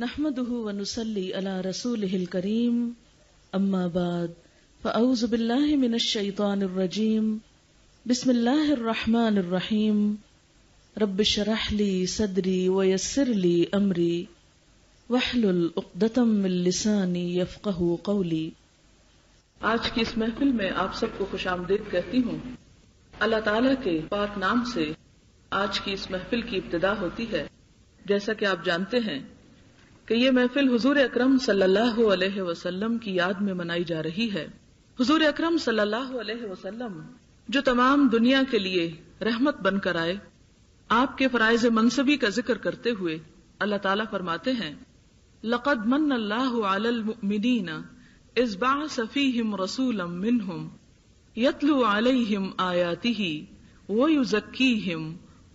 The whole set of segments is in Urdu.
نحمده ونصلي على رسوله الكريم اما بعد فاعوذ بالله من الشيطان الرجيم بسم الله الرحمن الرحيم رب اشرح لي صدري ويسر لي امري واحلل عقدة من لساني يفقهوا قولي۔ آج کی اس محفل میں آپ سب کو خوش آمدید کہتی ہوں۔ اللہ تعالیٰ کے پاک نام سے آج کی اس محفل کی ابتدا ہوتی ہے۔ جیسا کہ آپ جانتے ہیں کہ یہ محفل حضور اکرم صلی اللہ علیہ وسلم کی یاد میں منائی جا رہی ہے۔ حضور اکرم صلی اللہ علیہ وسلم جو تمام دنیا کے لیے رحمت بن کر آئے، آپ کے فرائض منصبی کا ذکر کرتے ہوئے اللہ تعالیٰ فرماتے ہیں لقد من اللہ علی المؤمنین اذ بعث فیہم رسولا منہم یتلو علیہم آیاتہ ویزکیہم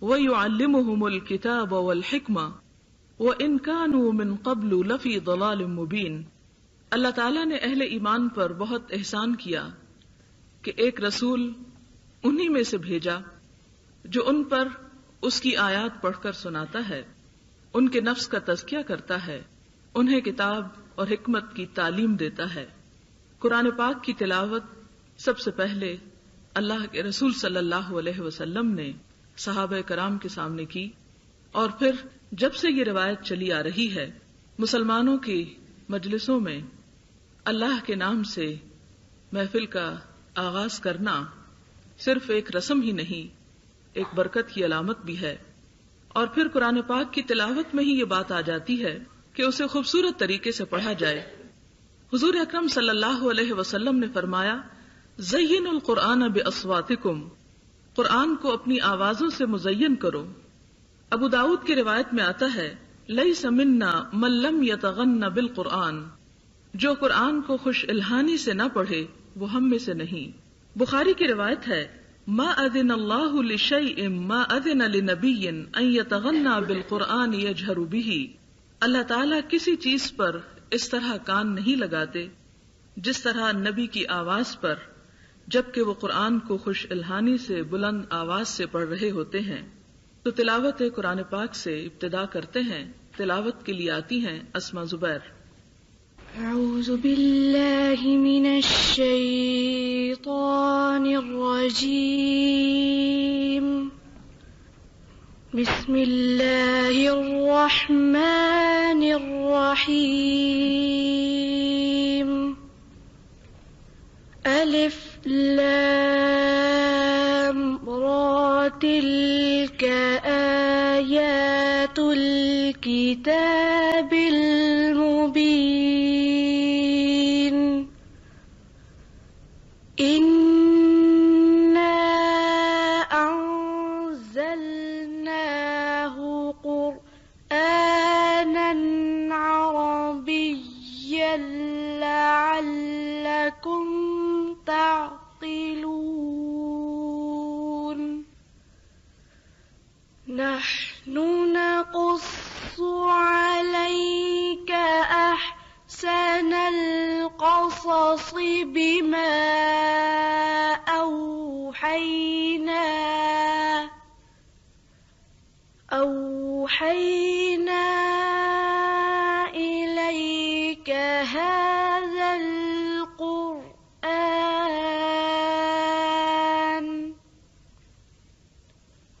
ویعلمہم الکتاب والحکمہ وَإِن كَانُوا مِن قَبْلُ لَفِي ضَلَالٍ مُبِينٍ۔ اللہ تعالیٰ نے اہل ایمان پر بہت احسان کیا کہ ایک رسول انہی میں سے بھیجا جو ان پر اس کی آیات پڑھ کر سناتا ہے، ان کے نفس کا تزکیہ کرتا ہے، انہیں کتاب اور حکمت کی تعلیم دیتا ہے۔ قرآن پاک کی تلاوت سب سے پہلے اللہ کے رسول صلی اللہ علیہ وسلم نے صحابہ کرام کے سامنے کی، اور پھر جب سے یہ روایت چلی آ رہی ہے مسلمانوں کی مجلسوں میں اللہ کے نام سے محفل کا آغاز کرنا صرف ایک رسم ہی نہیں، ایک برکت کی علامت بھی ہے۔ اور پھر قرآن پاک کی تلاوت میں ہی یہ بات آ جاتی ہے کہ اسے خوبصورت طریقے سے پڑھا جائے۔ حضور اکرم صلی اللہ علیہ وسلم نے فرمایا زین القرآن باصواتکم، قرآن کو اپنی آوازوں سے مزین کرو۔ ابو داؤد کی روایت میں آتا ہے لیس منا من لم یتغن بالقرآن، جو قرآن کو خوش الہانی سے نہ پڑھے وہ ہم میں سے نہیں۔ بخاری کی روایت ہے ما اذن اللہ لشیء ما اذن لنبی ان یتغنى بالقرآن یجہر به، اللہ تعالیٰ کسی چیز پر اس طرح کان نہیں لگاتے جس طرح نبی کی آواز پر، جبکہ وہ قرآن کو خوش الہانی سے بلند آواز سے پڑھ رہے ہوتے ہیں۔ تو تلاوت قرآن پاک سے ابتدا کرتے ہیں۔ تلاوت کے لیے آتی ہیں اسما زبیر۔ اعوذ باللہ من الشیطان الرجیم، بسم اللہ الرحمن الرحیم، الف لام را تلک آیات الکتاب المبین، انا انزلناہ قرآنا عربیا لعلکم تعقلون، نحن نقص عليك أحسن القصص بما أوحينا إليك هذا القرآن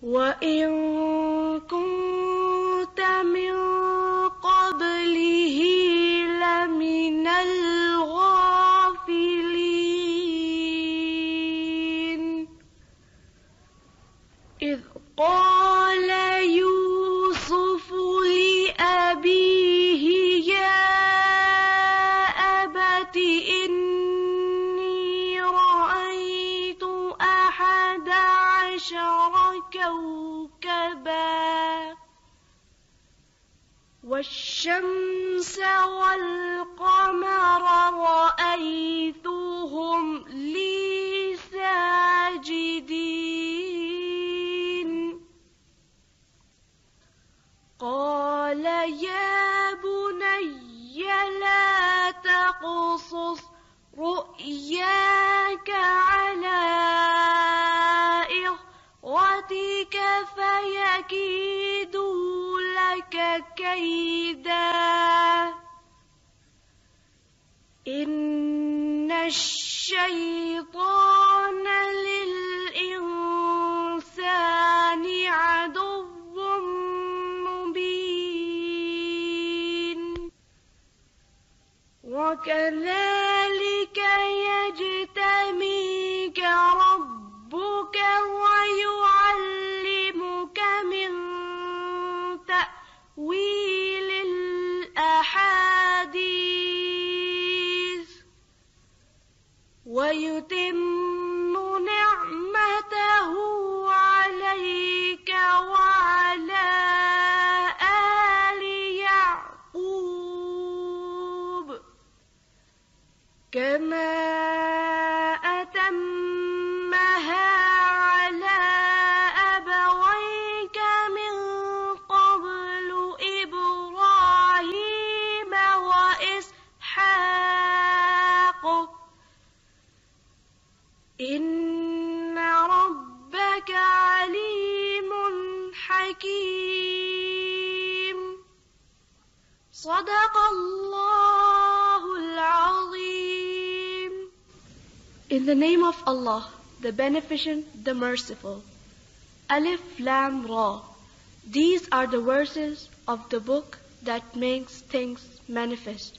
وإن كنت من قبله لمن الغافلين، إذ قال يوسف لأبيه يا أبت إني رأيت 11 كوكبا والشمس والقمر رأيتهم لي ساجدين، قال يا بني لا تقصص رؤياك على إخوتك فيكيدوا لك كيدا الشيطان للإنسان عدو مبين وكذلك يجتبيك ربك ويعلمك من تأويل الأحاديث ويتم نعمته عليك وعلى آل يعقوب كما أتمها على أبويك من قبل إبراهيم وإسحاق إن ربك عليم حكيم صدق الله العظيم. In the name of Allah, the Beneficent, the Merciful. Alif Lam Ra. These are the verses of the book that makes things manifest.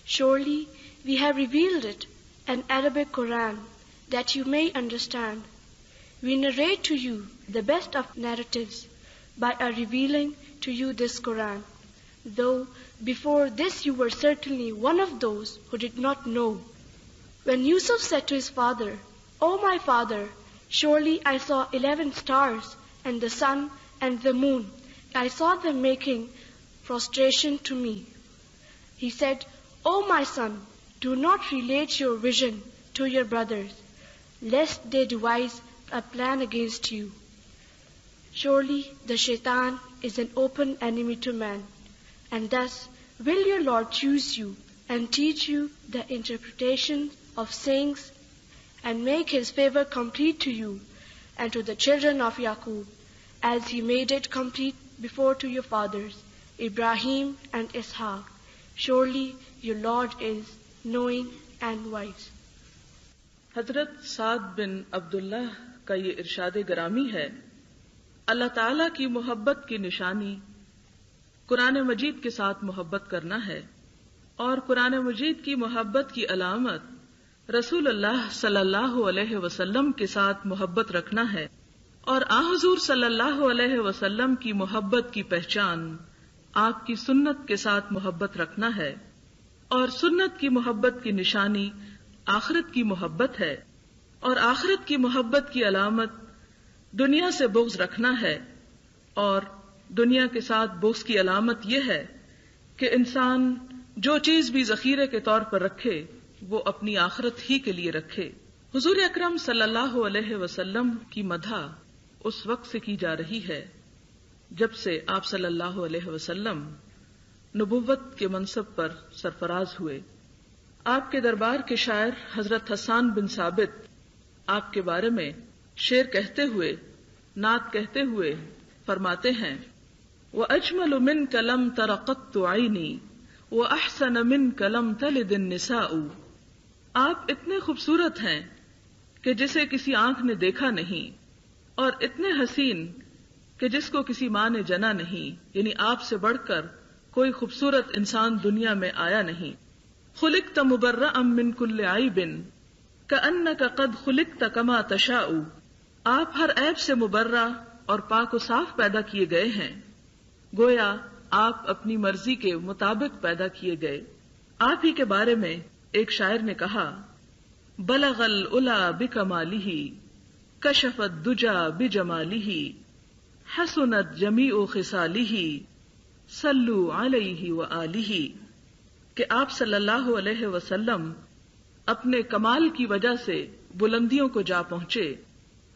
Surely we have revealed it, an Arabic Quran, that you may understand. We narrate to you the best of narratives by our revealing to you this Quran, though before this you were certainly one of those who did not know. When Yusuf said to his father, "O my father, surely I saw 11 stars and the sun and the moon. I saw them making prostration to me." He said, "O my son, do not relate your vision to your brothers, lest they devise a plan against you. Surely the shaitan is an open enemy to man, and thus will your Lord choose you and teach you the interpretation of sayings and make his favor complete to you and to the children of Yaqub, as he made it complete before to your fathers, Ibrahim and Ishaq. Surely your Lord is knowing and wise." حضرت سعد بن عبداللہ کا یہ ارشاد گرامی ہے، اللہ تعالیٰ کی محبت کی نشانی قرآن مجید کے ساتھ محبت کرنا ہے، اور قرآن مجید کی محبت کی علامت رسول اللہ صلی اللہ علیہ وسلم کے ساتھ محبت رکھنا ہے، اور آن حضور صلی اللہ علیہ وسلم کی محبت کی پہچان آپ کی سنت کے ساتھ محبت رکھنا ہے، اور سنت کی محبت کی نشانی آخرت کی محبت ہے، اور آخرت کی محبت کی علامت دنیا سے بغض رکھنا ہے، اور دنیا کے ساتھ بغض کی علامت یہ ہے کہ انسان جو چیز بھی ذخیرے کے طور پر رکھے وہ اپنی آخرت ہی کے لیے رکھے۔ حضور اکرم صلی اللہ علیہ وسلم کی مدح اس وقت سے کی جا رہی ہے جب سے آپ صلی اللہ علیہ وسلم نبوت کے منصب پر سرفراز ہوئے۔ آپ کے دربار کے شاعر حضرت حسان بن ثابت آپ کے بارے میں شعر کہتے ہوئے، نعت کہتے ہوئے فرماتے ہیں، وَأَجْمَلُ مِنْكَ لَمْ تَرَ قَطُّ عَيْنِي وَأَحْسَنَ مِنْكَ لَمْ تَلِدِ النِّسَاءُ۔ آپ اتنے خوبصورت ہیں کہ جسے کسی آنکھ نے دیکھا نہیں، اور اتنے حسین کہ جس کو کسی ماں نے جنا نہیں، یعنی آپ سے بڑھ کر کوئی خوبصورت انسان دنیا میں آیا نہیں۔ خلقت مبرأ من کل عیب کأنک قد خلقت کما تشاء۔ آپ ہر عیب سے مبرأ اور پاک و صاف پیدا کیے گئے ہیں، گویا آپ اپنی مرضی کے مطابق پیدا کیے گئے۔ آپ ہی کے بارے میں ایک شاعر نے کہا، بلغ العلا بکمالہ کشف الدجا بجمالہ حسنت جمیع خصالہ صلوا علیہ وآلہ، کہ آپ صلی اللہ علیہ وسلم اپنے کمال کی وجہ سے بلندیوں کو جا پہنچے،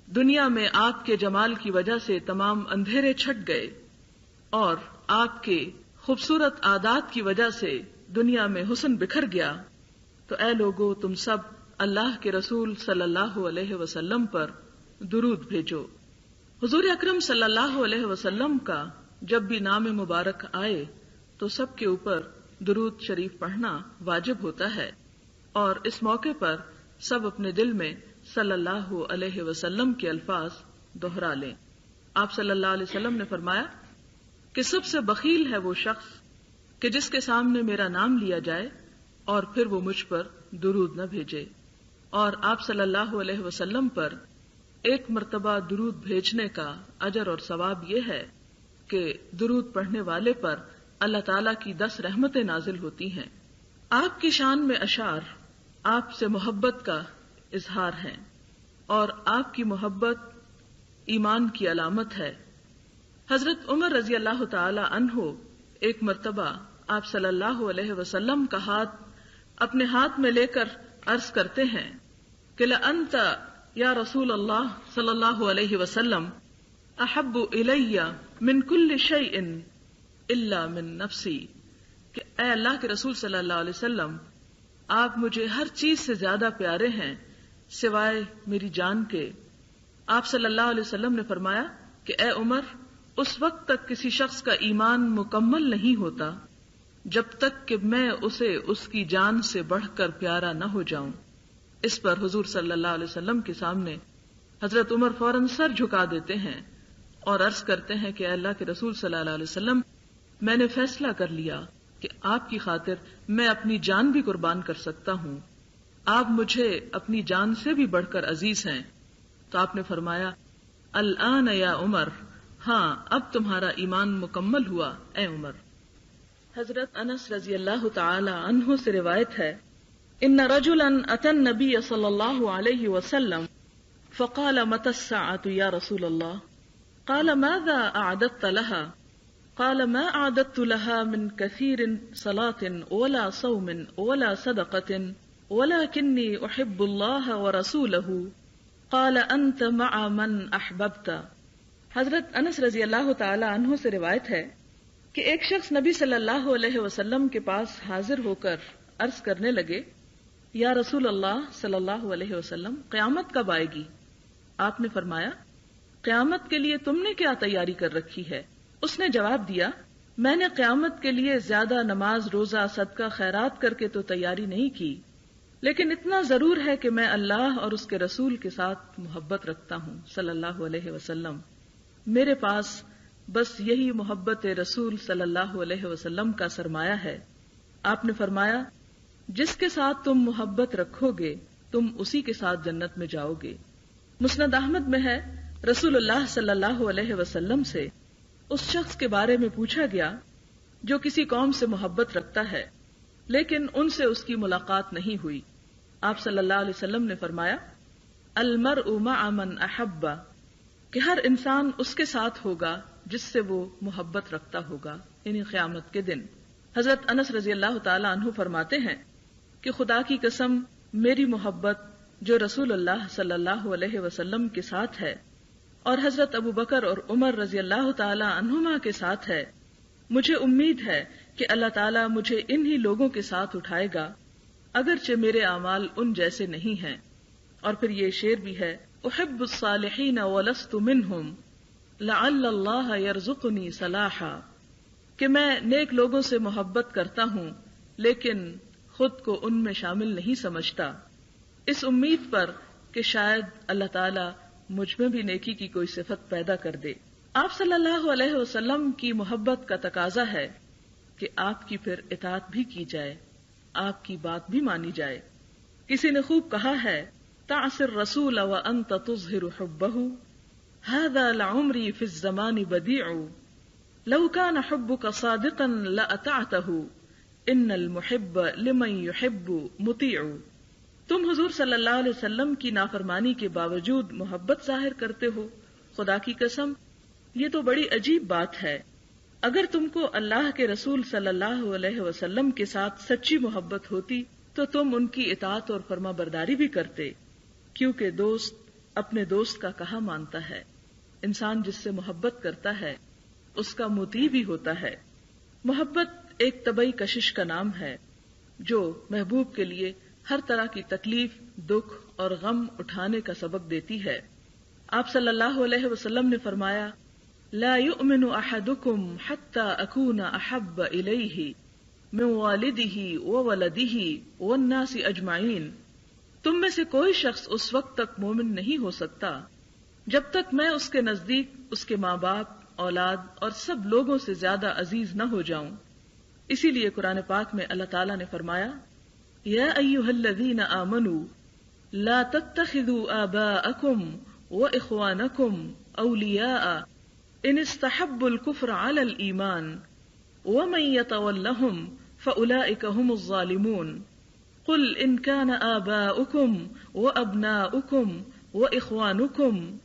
دنیا میں آپ کے جمال کی وجہ سے تمام اندھیرے چھٹ گئے، اور آپ کے خوبصورت عادات کی وجہ سے دنیا میں حسن بکھر گیا۔ تو اے لوگو، تم سب اللہ کے رسول صلی اللہ علیہ وسلم پر درود بھیجو۔ حضور اکرم صلی اللہ علیہ وسلم کا جب بھی نام مبارک آئے تو سب کے اوپر درود شریف پڑھنا واجب ہوتا ہے، اور اس موقع پر سب اپنے دل میں صلی اللہ علیہ وسلم کے الفاظ دہرا لیں۔ آپ صلی اللہ علیہ وسلم نے فرمایا کہ سب سے بخیل ہے وہ شخص کہ جس کے سامنے میرا نام لیا جائے اور پھر وہ مجھ پر درود نہ بھیجے۔ اور آپ صلی اللہ علیہ وسلم پر ایک مرتبہ درود بھیجنے کا اجر اور ثواب یہ ہے کہ درود پڑھنے والے پر اللہ تعالیٰ کی 10 رحمتیں نازل ہوتی ہیں۔ آپ کی شان میں اشعار آپ سے محبت کا اظہار ہیں اور آپ کی محبت ایمان کی علامت ہے۔ حضرت عمر رضی اللہ تعالی عنہ ایک مرتبہ آپ صلی اللہ علیہ وسلم کا ہاتھ اپنے ہاتھ میں لے کر عرض کرتے ہیں کہ لأنت یا رسول اللہ صلی اللہ علیہ وسلم احب الی من کل شیء الا من نفسی، کہ اے اللہ کے رسول صلی اللہ علیہ وسلم آپ مجھے ہر چیز سے زیادہ پیارے ہیں سوائے میری جان کے۔ آپ صلی اللہ علیہ وسلم نے فرمایا کہ اے عمر، اس وقت تک کسی شخص کا ایمان مکمل نہیں ہوتا جب تک کہ میں اسے اس کی جان سے بڑھ کر پیارا نہ ہو جاؤں۔ اس پر حضور صلی اللہ علیہ وسلم کے سامنے حضرت عمر فوراً سر جھکا دیتے ہیں اور عرض کرتے ہیں کہ اے اللہ کے رسول صلی اللہ علیہ وسلم، میں نے فیصلہ کر لیا کہ آپ کی خاطر میں اپنی جان بھی قربان کر سکتا ہوں، آپ مجھے اپنی جان سے بھی بڑھ کر عزیز ہیں۔ تو آپ نے فرمایا الآن یا عمر، ہاں اب تمہارا ایمان مکمل ہوا اے عمر۔ حضرت انس رضی اللہ تعالی عنہ سے روایت ہے ان رجلا اتى النبي صلی اللہ علیہ وسلم فقال متى الساعة یا رسول اللہ قال ماذا اعددت لها قال ما اعددت لها من كثير صلاة ولا صوم ولا صدقة ولكني احب الله ورسوله قال انت مع من احببت۔ حضرت انس رضی اللہ تعالی عنہ سے روایت ہے کہ ایک شخص نبی صلی اللہ علیہ وسلم کے پاس حاضر ہو کر عرض کرنے لگے یا رسول اللہ صلی اللہ علیہ وسلم، قیامت کب آئے گی؟ آپ نے فرمایا قیامت کے لیے تم نے کیا تیاری کر رکھی ہے؟ اس نے جواب دیا میں نے قیامت کے لیے زیادہ نماز، روزہ، صدقہ، خیرات کر کے تو تیاری نہیں کی، لیکن اتنا ضرور ہے کہ میں اللہ اور اس کے رسول کے ساتھ محبت رکھتا ہوں صلی اللہ علیہ وسلم۔ میرے پاس بس یہی محبت رسول صلی اللہ علیہ وسلم کا سرمایہ ہے۔ آپ نے فرمایا جس کے ساتھ تم محبت رکھو گے تم اسی کے ساتھ جنت میں جاؤ گے۔ مسند احمد میں ہے رسول اللہ صلی اللہ علیہ وسلم سے اس شخص کے بارے میں پوچھا گیا جو کسی قوم سے محبت رکھتا ہے لیکن ان سے اس کی ملاقات نہیں ہوئی۔ آپ صلی اللہ علیہ وسلم نے فرمایا المرء مع من احب، کہ ہر انسان اس کے ساتھ ہوگا جس سے وہ محبت رکھتا ہوگا، یعنی قیامت کے دن۔ حضرت انس رضی اللہ تعالی عنہ فرماتے ہیں کہ خدا کی قسم میری محبت جو رسول اللہ صلی اللہ علیہ وسلم کے ساتھ ہے اور حضرت ابو بکر اور عمر رضی اللہ تعالی عنہما کے ساتھ ہے، مجھے امید ہے کہ اللہ تعالیٰ مجھے انہی لوگوں کے ساتھ اٹھائے گا اگرچہ میرے اعمال ان جیسے نہیں ہیں۔ اور پھر یہ شعر بھی ہے احب الصالحین ولست منہم لعل اللہ یرزقنی صلاحا، کہ میں نیک لوگوں سے محبت کرتا ہوں لیکن خود کو ان میں شامل نہیں سمجھتا، اس امید پر کہ شاید اللہ تعالیٰ مجھ میں بھی نیکی کی کوئی صفت پیدا کر دے۔ آپ صلی اللہ علیہ وسلم کی محبت کا تقاضا ہے کہ آپ کی پھر اطاعت بھی کی جائے، آپ کی بات بھی مانی جائے۔ کسی نے خوب کہا ہے تعص الرسول وانت تظہر حبہ هذا لعمری فی الزمان بدیع لو كان حبك صادقا لأطعته ان المحب لمن يحب مطیع۔ تم حضور صلی اللہ علیہ وسلم کی نافرمانی کے باوجود محبت ظاہر کرتے ہو، خدا کی قسم یہ تو بڑی عجیب بات ہے۔ اگر تم کو اللہ کے رسول صلی اللہ علیہ وسلم کے ساتھ سچی محبت ہوتی تو تم ان کی اطاعت اور فرما برداری بھی کرتے، کیونکہ دوست اپنے دوست کا کہا مانتا ہے۔ انسان جس سے محبت کرتا ہے اس کا مطیع بھی ہوتا ہے۔ محبت ایک طبعی کشش کا نام ہے جو محبوب کے لیے ہر طرح کی تکلیف، دکھ اور غم اٹھانے کا سبق دیتی ہے۔ آپ صلی اللہ علیہ وسلم نے فرمایا لا يؤمن احدكم حتى اكون احب اليه من والدہ وولدہ والناس اجمعین، تم میں سے کوئی شخص اس وقت تک مومن نہیں ہو سکتا جب تک میں اس کے نزدیک اس کے ماں باپ، اولاد اور سب لوگوں سے زیادہ عزیز نہ ہو جاؤں۔ اسی لیے قرآن پاک میں اللہ تعالیٰ نے فرمایا، یا ایھا الذین آمنوا لا تتخذوا آباءکم واخوانکم اولیاء ان استحبوا الکفر علی الایمان ومن یتولہم فاولئک هم الظالمون قل ان كان آباؤكم وأبناؤكم وإخوانكم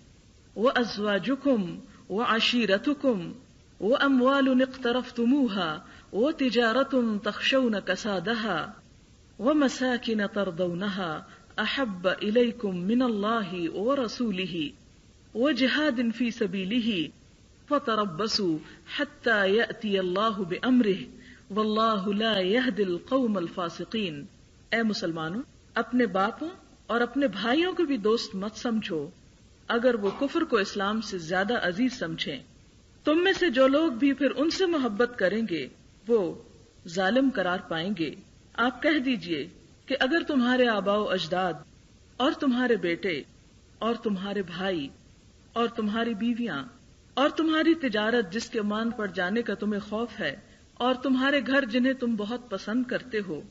وأزواجكم وعشيرتكم وأموال اقترفتموها وتجارة تخشون كسادها ومساكن ترضونها أحب إليكم من الله ورسوله وجهاد في سبيله فتربصوا حتى يأتي الله بأمره والله لا يهدي القوم الفاسقين۔ اے مسلمانوں، اپنے باپوں اور اپنے بھائیوں کو بھی دوست مت سمجھو اگر وہ کفر کو اسلام سے زیادہ عزیز سمجھیں۔ تم میں سے جو لوگ بھی پھر ان سے محبت کریں گے وہ ظالم قرار پائیں گے۔ آپ کہہ دیجئے کہ اگر تمہارے آباء و اجداد اور تمہارے بیٹے اور تمہارے بھائی اور تمہاری بیویاں اور تمہاری تجارت جس کے مان پڑ جانے کا تمہیں خوف ہے اور تمہارے گھر جنہیں تم بہت پسند کرتے ہو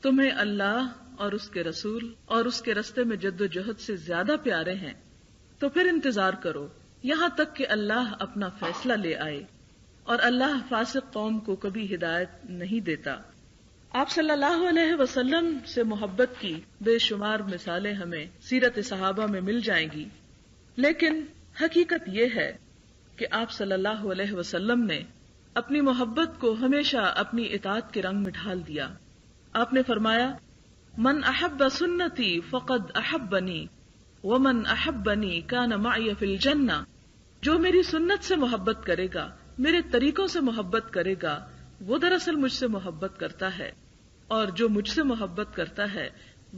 تمہیں اللہ اور اس کے رسول اور اس کے رستے میں جد و جہد سے زیادہ پیارے ہیں تو پھر انتظار کرو یہاں تک کہ اللہ اپنا فیصلہ لے آئے، اور اللہ فاسق قوم کو کبھی ہدایت نہیں دیتا۔ آپ صلی اللہ علیہ وسلم سے محبت کی بے شمار مثالیں ہمیں سیرت صحابہ میں مل جائیں گی، لیکن حقیقت یہ ہے کہ آپ صلی اللہ علیہ وسلم نے اپنی محبت کو ہمیشہ اپنی اطاعت کے رنگ میں ڈھال دیا۔ آپ نے فرمایا، من احب سنتی فقد احبنی ومن احبنی کان معی فی الجنہ، جو میری سنت سے محبت کرے گا، میرے طریقوں سے محبت کرے گا، وہ دراصل مجھ سے محبت کرتا ہے، اور جو مجھ سے محبت کرتا ہے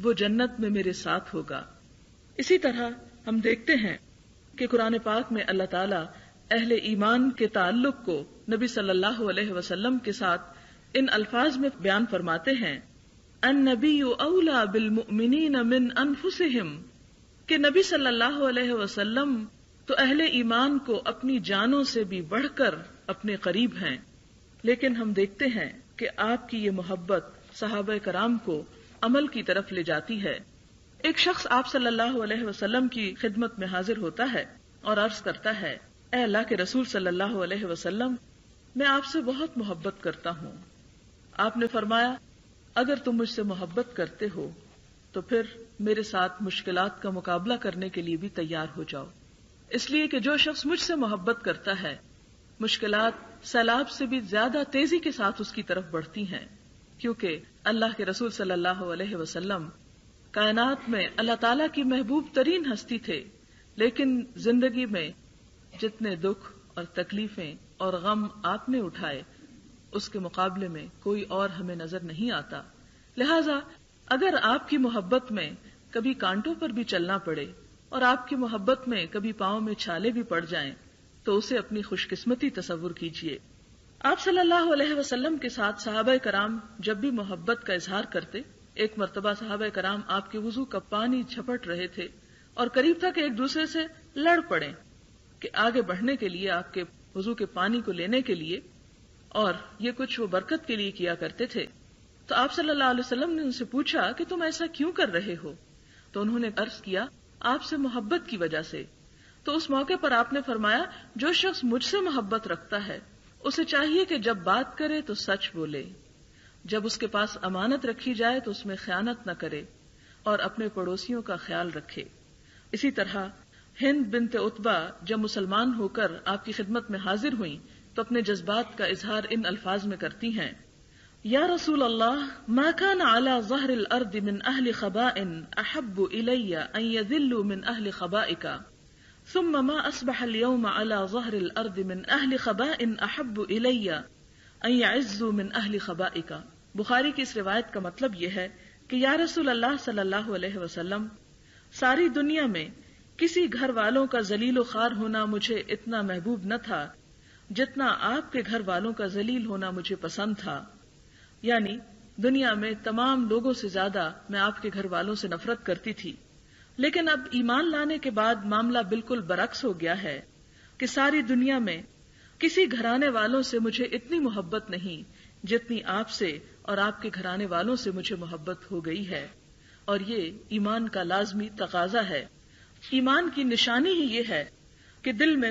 وہ جنت میں میرے ساتھ ہوگا۔ اسی طرح ہم دیکھتے ہیں کہ قرآن پاک میں اللہ تعالیٰ اہل ایمان کے تعلق کو نبی صلی اللہ علیہ وسلم کے ساتھ ان الفاظ میں بیان فرماتے ہیں، النبی اولی بالمؤمنین من انفسہم، کہ نبی صلی اللہ علیہ وسلم تو اہل ایمان کو اپنی جانوں سے بھی بڑھ کر اپنے قریب ہیں۔ لیکن ہم دیکھتے ہیں کہ آپ کی یہ محبت صحابہ کرام کو عمل کی طرف لے جاتی ہے۔ ایک شخص آپ صلی اللہ علیہ وسلم کی خدمت میں حاضر ہوتا ہے اور عرض کرتا ہے، اے اللہ کے رسول صلی اللہ علیہ وسلم، میں آپ سے بہت محبت کرتا ہوں۔ آپ نے فرمایا، اگر تم مجھ سے محبت کرتے ہو تو پھر میرے ساتھ مشکلات کا مقابلہ کرنے کے لیے بھی تیار ہو جاؤ، اس لیے کہ جو شخص مجھ سے محبت کرتا ہے مشکلات سیلاب سے بھی زیادہ تیزی کے ساتھ اس کی طرف بڑھتی ہیں، کیونکہ اللہ کے رسول صلی اللہ علیہ وسلم کائنات میں اللہ تعالیٰ کی محبوب ترین ہستی تھے، لیکن زندگی میں جتنے دکھ اور تکلیفیں اور غم آپ نے اٹھائے اس کے مقابلے میں کوئی اور ہمیں نظر نہیں آتا۔ لہذا اگر آپ کی محبت میں کبھی کانٹوں پر بھی چلنا پڑے اور آپ کی محبت میں کبھی پاؤں میں چھالے بھی پڑ جائیں تو اسے اپنی خوش قسمتی تصور کیجیے۔ آپ صلی اللہ علیہ وسلم کے ساتھ صحابہ کرام جب بھی محبت کا اظہار کرتے، ایک مرتبہ صحابہ کرام آپ کے وضو کا پانی جھپٹ رہے تھے اور قریب تھا کہ ایک دوسرے سے لڑ پڑیں کہ آگے بڑھنے کے لیے آپ کے وضو کے پانی کو لینے کے لیے، اور یہ کچھ وہ برکت کے لیے کیا کرتے تھے۔ تو آپ صلی اللہ علیہ وسلم نے ان سے پوچھا کہ تم ایسا کیوں کر رہے ہو؟ تو انہوں نے عرض کیا، آپ سے محبت کی وجہ سے۔ تو اس موقع پر آپ نے فرمایا، جو شخص مجھ سے محبت رکھتا ہے اسے چاہیے کہ جب بات کرے تو سچ بولے، جب اس کے پاس امانت رکھی جائے تو اس میں خیانت نہ کرے، اور اپنے پڑوسیوں کا خیال رکھے۔ اسی طرح ہند بنت عتبہ جب مسلمان ہو کر آپ کی خدمت میں حاضر ہوئیں تو اپنے جذبات کا اظہار ان الفاظ میں کرتی ہیں، یا رسول اللہ، ما كان على ظهر الارض من اهل خباء احب الي ان يذلوا من اهل خبائك ثم ما اصبح اليوم على ظهر الارض من اهل خباء احب الي ان يعزوا من اهل خبائك۔ بخاری کی اس روایت کا مطلب یہ ہے کہ یا رسول اللہ صلی اللہ علیہ وسلم، ساری دنیا میں کسی گھر والوں کا ذلیل و خوار ہونا مجھے اتنا محبوب نہ تھا جتنا آپ کے گھر والوں کا ذلیل ہونا مجھے پسند تھا۔ یعنی دنیا میں تمام لوگوں سے زیادہ میں آپ کے گھر والوں سے نفرت کرتی تھی، لیکن اب ایمان لانے کے بعد معاملہ بالکل برعکس ہو گیا ہے کہ ساری دنیا میں کسی گھرانے والوں سے مجھے اتنی محبت نہیں جتنی آپ سے اور آپ کے گھرانے والوں سے مجھے محبت ہو گئی ہے، اور یہ ایمان کا لازمی تقاضا ہے۔ ایمان کی نشانی ہی یہ ہے کہ دل میں